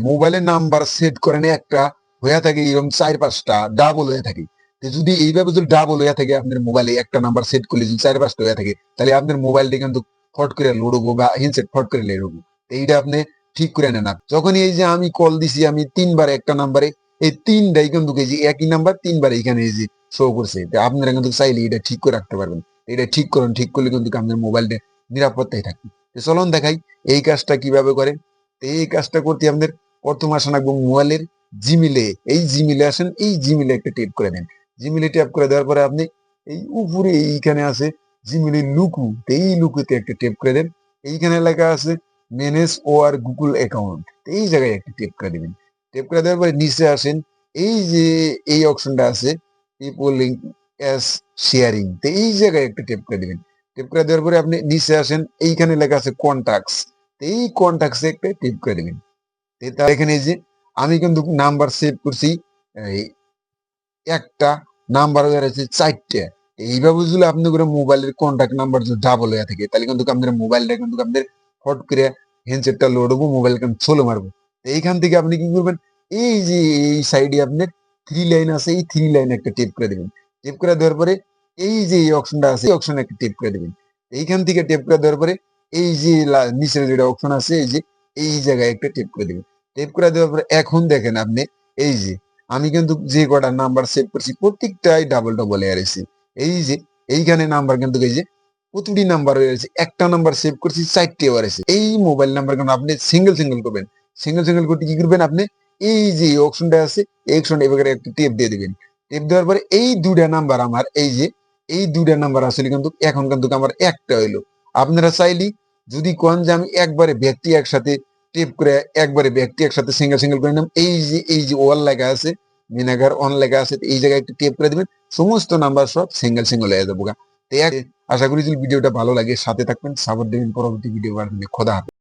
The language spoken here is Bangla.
মোবাইলের নাম্বার সেট করেন একটা হয়ে থাকে এরকম 4-5টা ডাবল হয়ে থাকে। যদি এইভাবে যদি ডাবল হয়ে থাকে আপনার মোবাইলে একটা নাম্বার সেট করলে যদি 4-5টা হয়ে থাকে তাহলে আপনার মোবাইলটা কিন্তু ফট করে লোড হবো বা হ্যান্ডসেট ফট করে লোড হবো। এইটা আপনি ঠিক করে নেন। যখন এই যে আমি কল দিছি আমি 3বার একটা নাম্বারে, এই 3টাই কিন্তু এই যে একই নাম্বার 3বার এখানে এই যে শো করছে। আপনারা কিন্তু চাইলে এটা ঠিক করে রাখতে পারবেন। এটা ঠিক করুন, ঠিক করলে কিন্তু আপনার মোবাইলটা নিরাপত্তায় থাকবে। চলুন দেখাই এই কাজটা কিভাবে করে। এই কাজটা করতে আপনাদের প্রথম আসেন এবং মোবাইলের জিমেলে, এই জিমেলে আসেন, এই জিমেলে একটা টেপ করে দেন। জিমেলে ট্যাপ করে দেওয়ার পরে আপনি এই উপরে এইখানে আছে জিমেলে লুকু, এই লুকুতে একটা টেপ করে দেন। এইখানে লেখা আছে ম্যানেজ ওয়ার গুগল অ্যাকাউন্ট, এই জায়গায় একটা টেপ করে দিবেন। টেপ করে দেওয়ার পরে নিচে আসেন, এই যে এই অপশনটা আছে পিপল লিঙ্ক অ্যাস শেয়ারিং, এই জায়গায় একটা টেপ করে দিবেন। টেপ করে দেওয়ার পরে আপনি নিচে আসেন, এইখানে লেখা আছে কন্টাক্টস, এই কন্টাক্টসে একটা টেপ করে দিবেন। এখানে যে আমি কিন্তু নাম্বার সেভ করছি এই একটা, নাম্বার হয়ে রয়েছে 4টে। এইভাবে যদি আপনি করে মোবাইলের কন্ট্যাক্ট নাম্বার যদি ডাবল হয়ে থাকে তাহলে কিন্তু আপনার মোবাইলটা কিন্তু আপনাদের ফট করে হ্যান্ডসেটটা লোড হবো, মোবাইল কিন্তু সোলো মারবো। এইখান থেকে আপনি কি করবেন, এই যে এই সাইডে আপনার 3 লাইন আছে, এই 3 লাইনে একটা টেপ করে দিবেন। টেপ করে দেওয়ার পরে এই যে এই অপশনটা আছে, এই অপশনে একটা টেপ করে দিবেন। এইখান থেকে টেপ করে দেওয়ার পরে এই যে নিচের যেটা অপশন আছে এই যে এই জায়গায় একটা টেপ করে দিবেন। টেপ করে দেওয়ার পরে এখন দেখেন আপনি এই যে আমি কিন্তু যে কটা নাম্বার সেভ করছি প্রত্যেকটাই ডাবল ডাবল এর আছে। এই যে এইখানে নাম্বার কিন্তু এই যে প্রতিটি নাম্বার রয়েছে, একটা নাম্বার সেভ করছি 4টে এবার আছে। এই মোবাইল নাম্বার কিন্তু আপনি সিঙ্গেল সিঙ্গেল করবেন। সিঙ্গেল সিঙ্গেল করতে কি করবেন আপনি, এই যে অপশনটা আছে এই অপশনটা এবারে একটা টেপ দিয়ে দিবেন। টেপ দেওয়ার পরে এই দুটা নাম্বার আমার এই যে এই দুটা নাম্বার আসলে কিন্তু এখন কিন্তু আমার একটা হইলো। আপনারা চাইলে যদি কোন যে আমি একবারে ব্যক্তি একসাথে টেপ করে একবারে ব্যক্তি একসাথে সিঙ্গেল সিঙ্গেল করে নিলাম, এই যে ওয়াল লেখা আছে মিনাগার অন লেখা আছে, এই জায়গায় একটা টেপ করে দিবেন, সমস্ত নাম্বার সব সিঙ্গেল সিঙ্গেল হয়ে যাবো। আশা করি যদি ভিডিওটা ভালো লাগে সাথে থাকবেন, সাপোর্ট দেবেন, পরবর্তী ভিডিও বানাতে। খোদা হাফেজ।